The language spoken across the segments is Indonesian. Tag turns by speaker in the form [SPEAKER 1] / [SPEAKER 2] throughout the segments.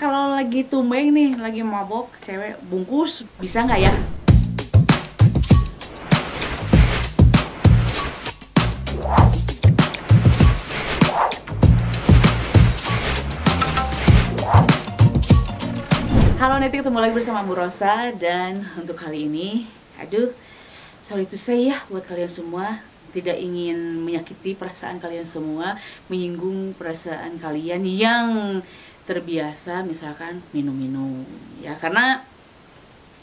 [SPEAKER 1] Kalau lagi tumbeng nih, lagi mabok, cewek bungkus, bisa nggak ya? Halo Neti, ketemu lagi bersama Bu Rosa. Dan untuk kali ini, aduh, sorry to say ya buat kalian semua, tidak ingin menyakiti perasaan kalian semua, menyinggung perasaan kalian yang terbiasa misalkan minum-minum ya, karena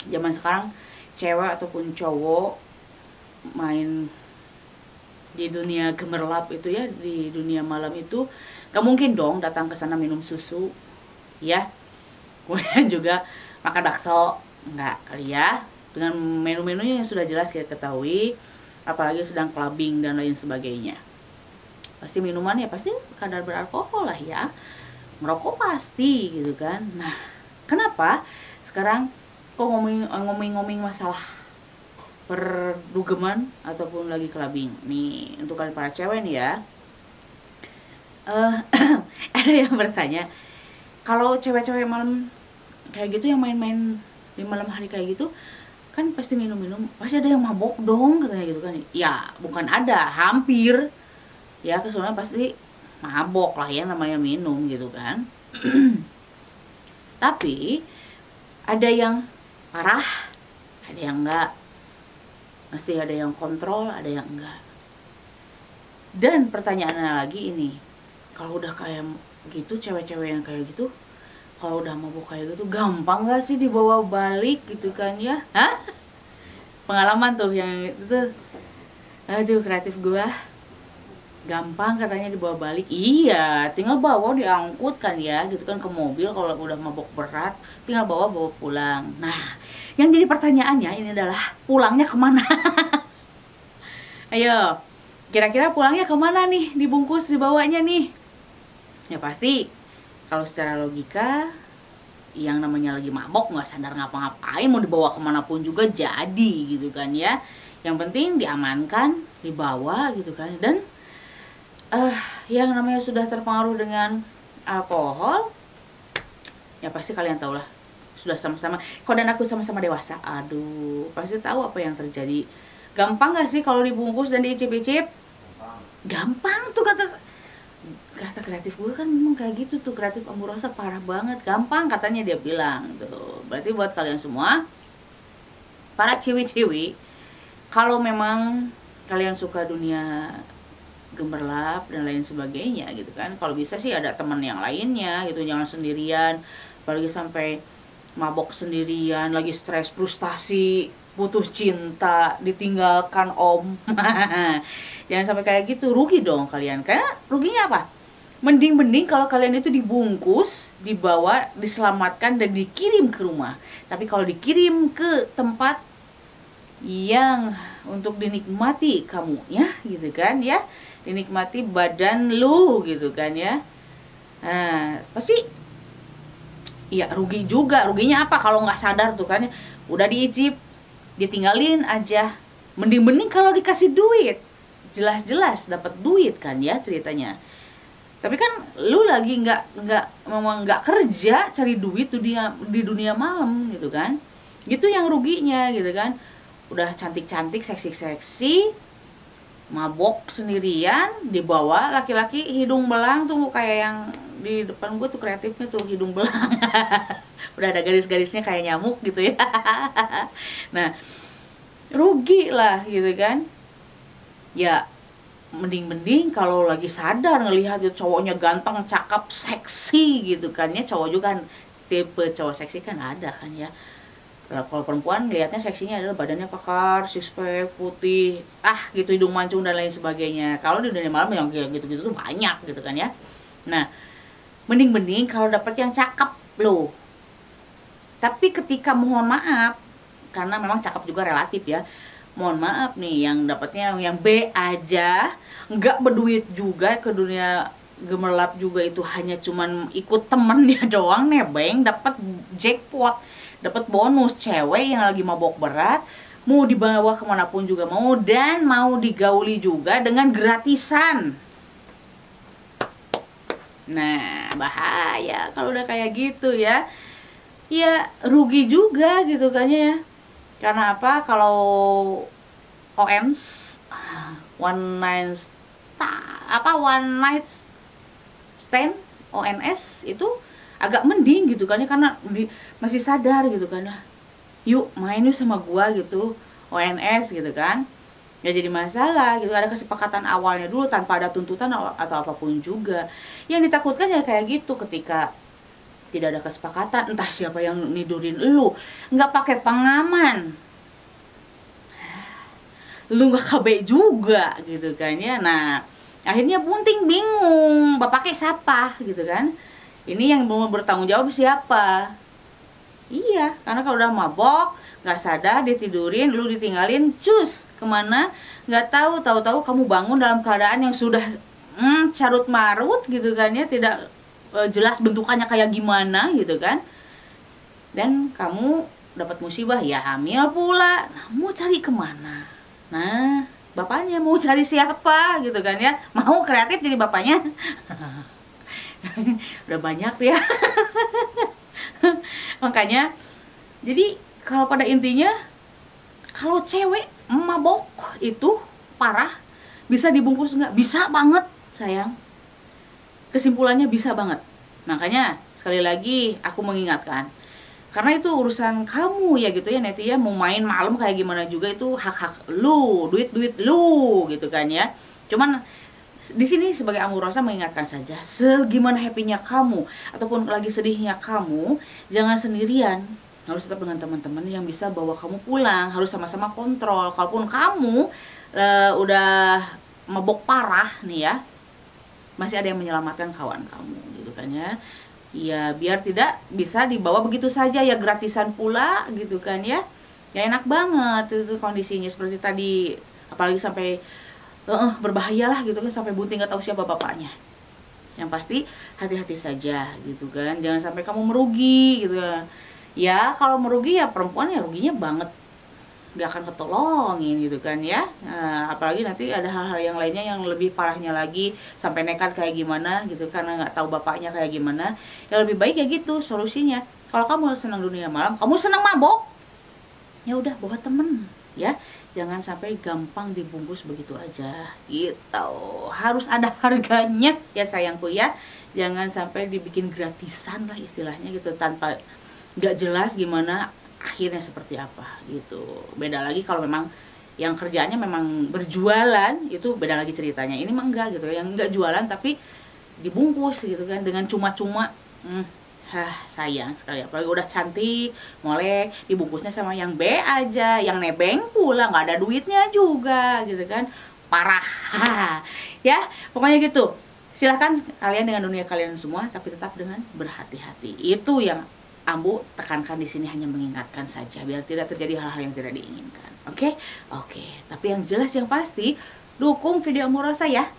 [SPEAKER 1] zaman sekarang cewek ataupun cowok main di dunia gemerlap itu ya, di dunia malam itu gak mungkin dong datang ke sana minum susu ya, kemudian juga makan bakso, enggak kali ya, dengan menu-menunya yang sudah jelas kita ketahui, apalagi sedang clubbing dan lain sebagainya. Pasti minuman ya pasti kadar beralkohol lah ya, merokok pasti gitu kan. Nah, kenapa sekarang kok ngomong-ngomong masalah perdugeman ataupun lagi clubbing nih, untuk kalian para cewek nih ya. Ada yang bertanya, kalau cewek-cewek malam kayak gitu yang main-main di malam hari kayak gitu kan pasti minum-minum, pasti ada yang mabok dong katanya gitu kan. Ya bukan ada, hampir ya, kesoalnya pasti mabok lah ya, namanya minum gitu kan. Tapi ada yang parah, ada yang enggak, masih ada yang kontrol, ada yang enggak. Dan pertanyaannya lagi ini, kalau udah kayak gitu, cewek-cewek yang kayak gitu, kalau udah mabuk kayak gitu, gampang gak sih dibawa balik gitu kan ya? Hah? Pengalaman tuh yang itu tuh, aduh kreatif gua. Gampang katanya dibawa balik. Iya, tinggal bawa diangkut kan ya, gitu kan, ke mobil. Kalau udah mabok berat, tinggal bawa pulang. Nah, yang jadi pertanyaannya ini adalah pulangnya kemana? Ayo, kira-kira pulangnya kemana nih? Dibungkus, dibawanya nih? Ya pasti, kalau secara logika, yang namanya lagi mabok nggak sadar ngapa-ngapain, mau dibawa kemanapun juga jadi gitu kan ya. Yang penting diamankan, dibawa gitu kan. Dan yang namanya sudah terpengaruh dengan alkohol, ya pasti kalian tahu lah, sudah sama-sama, kau dan aku sama-sama dewasa, aduh pasti tahu apa yang terjadi. Gampang gak sih kalau dibungkus dan diicip-icip? Gampang tuh, kata kreatif gue kan memang kayak gitu tuh, kreatif Amburosa parah banget, gampang katanya dia bilang tuh. Berarti buat kalian semua para ciwi-ciwi, kalau memang kalian suka dunia gemerlap dan lain sebagainya gitu kan, kalau bisa sih ada teman yang lainnya gitu, jangan sendirian, apalagi sampai mabok sendirian, lagi stres, frustasi, putus cinta, ditinggalkan om. Jangan sampai kayak gitu, rugi dong kalian. Karena ruginya apa? Mending kalau kalian itu dibungkus, dibawa, diselamatkan dan dikirim ke rumah. Tapi kalau dikirim ke tempat yang untuk dinikmati kamu ya, gitu kan ya, dinikmati badan lu gitu kan ya, nah pasti ya rugi juga. Ruginya apa? Kalau nggak sadar tuh kan, udah diicip, ditinggalin aja. Mending kalau dikasih duit, jelas-jelas dapat duit kan ya ceritanya. Tapi kan lu lagi memang nggak kerja cari duit tuh dia di dunia malam gitu kan, gitu yang ruginya gitu kan. Udah cantik-cantik, seksi-seksi, mabok sendirian, dibawa laki-laki hidung belang tuh, kayak yang di depan gue tuh kreatifnya tuh, hidung belang. Udah ada garis-garisnya kayak nyamuk gitu ya. Nah, rugi lah gitu kan. Ya mending kalau lagi sadar ngelihat itu cowoknya ganteng, cakep, seksi gitu kan ya. Cowok juga kan, tipe cowok seksi kan ada kan ya. Kalau perempuan lihatnya seksinya adalah badannya kekar, six pack, putih, gitu, hidung mancung dan lain sebagainya. Kalau di dunia malam yang gitu-gitu tuh banyak gitu kan ya. Nah, mending kalau dapat yang cakep loh. Tapi ketika, mohon maaf, karena memang cakep juga relatif ya, mohon maaf nih, yang dapatnya yang B aja, nggak berduit juga, ke dunia gemerlap juga itu hanya cuman ikut temennya doang, nebeng, dapat jackpot, dapat bonus, cewek yang lagi mabok berat, mau dibawa kemanapun juga mau, dan mau digauli juga dengan gratisan. Nah, bahaya kalau udah kayak gitu ya. Ya rugi juga gitu kan ya. Karena apa? Kalau ONS, one night one night stand, ONS itu agak mending gitu kan ya, karena masih sadar gitu kan ya. Yuk main yuk sama gua gitu, ONS gitu kan. Ya jadi masalah gitu, ada kesepakatan awalnya dulu tanpa ada tuntutan atau apapun juga. Yang ditakutkan ya kayak gitu, ketika tidak ada kesepakatan, entah siapa yang nidurin lu, nggak pakai pengaman, lu nggak KB juga gitu kan ya. Nah akhirnya bunting bingung, bapaknya siapa gitu kan, ini yang mau bertanggung jawab siapa. Iya, karena kalau udah mabok, nggak sadar, ditidurin, lu ditinggalin, cus kemana nggak tahu kamu bangun dalam keadaan yang sudah carut marut gitu kan ya, tidak jelas bentukannya kayak gimana gitu kan. Dan kamu dapat musibah ya, hamil pula. Nah, mau cari kemana? Nah, bapaknya mau cari siapa gitu kan ya, mau kreatif jadi bapaknya. Udah banyak ya. Makanya jadi kalau pada intinya, kalau cewek mabok itu parah, bisa dibungkus nggak? Bisa banget sayang. Kesimpulannya bisa banget. Makanya sekali lagi aku mengingatkan, karena itu urusan kamu ya gitu ya Neti ya, mau main malam kayak gimana juga itu hak-hak lu, duit lu gitu kan ya. Cuman di sini sebagai Amourosa mengingatkan saja, segimana happy-nya kamu ataupun lagi sedihnya kamu, jangan sendirian. Harus tetap dengan teman-teman yang bisa bawa kamu pulang, harus sama-sama kontrol. Kalaupun kamu udah mabok parah nih ya, masih ada yang menyelamatkan kawan kamu gitu kan ya. Ya biar tidak bisa dibawa begitu saja ya, gratisan pula gitu kan ya. Ya enak banget itu kondisinya seperti tadi, apalagi sampai berbahaya lah gitu kan, sampai bunting nggak tahu siapa bapaknya. Yang pasti hati-hati saja gitu kan, jangan sampai kamu merugi gitu ya. Ya kalau merugi ya perempuan ya ruginya banget, nggak akan ketolongin gitu kan ya. Nah, apalagi nanti ada hal-hal yang lainnya yang lebih parahnya lagi, sampai nekat kayak gimana gitu karena nggak tahu bapaknya kayak gimana. Ya lebih baik ya gitu solusinya. Kalau kamu senang dunia malam, kamu senang mabok, ya udah bawa temen ya, jangan sampai gampang dibungkus begitu aja gitu. Harus ada harganya ya sayangku ya, jangan sampai dibikin gratisan lah istilahnya gitu, tanpa nggak jelas gimana akhirnya seperti apa gitu. Beda lagi kalau memang yang kerjaannya memang berjualan, itu beda lagi ceritanya. Ini mah enggak gitu, yang enggak jualan tapi dibungkus gitu kan dengan cuma-cuma. Sayang sekali, apalagi udah cantik, molek, dibungkusnya sama yang B aja, yang nebeng pula, nggak ada duitnya juga gitu kan, parah. Ya pokoknya gitu. Silahkan kalian dengan dunia kalian semua, tapi tetap dengan berhati-hati. Itu yang Ambu tekankan di sini, hanya mengingatkan saja biar tidak terjadi hal-hal yang tidak diinginkan. Oke? Tapi yang jelas yang pasti, dukung video Amourosa ya.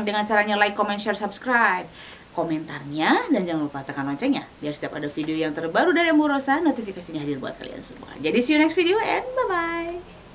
[SPEAKER 1] Dengan caranya like, comment, share, subscribe, komentarnya, dan jangan lupa tekan loncengnya biar setiap ada video yang terbaru dari Amourosa, notifikasinya hadir buat kalian semua. Jadi see you next video and bye bye.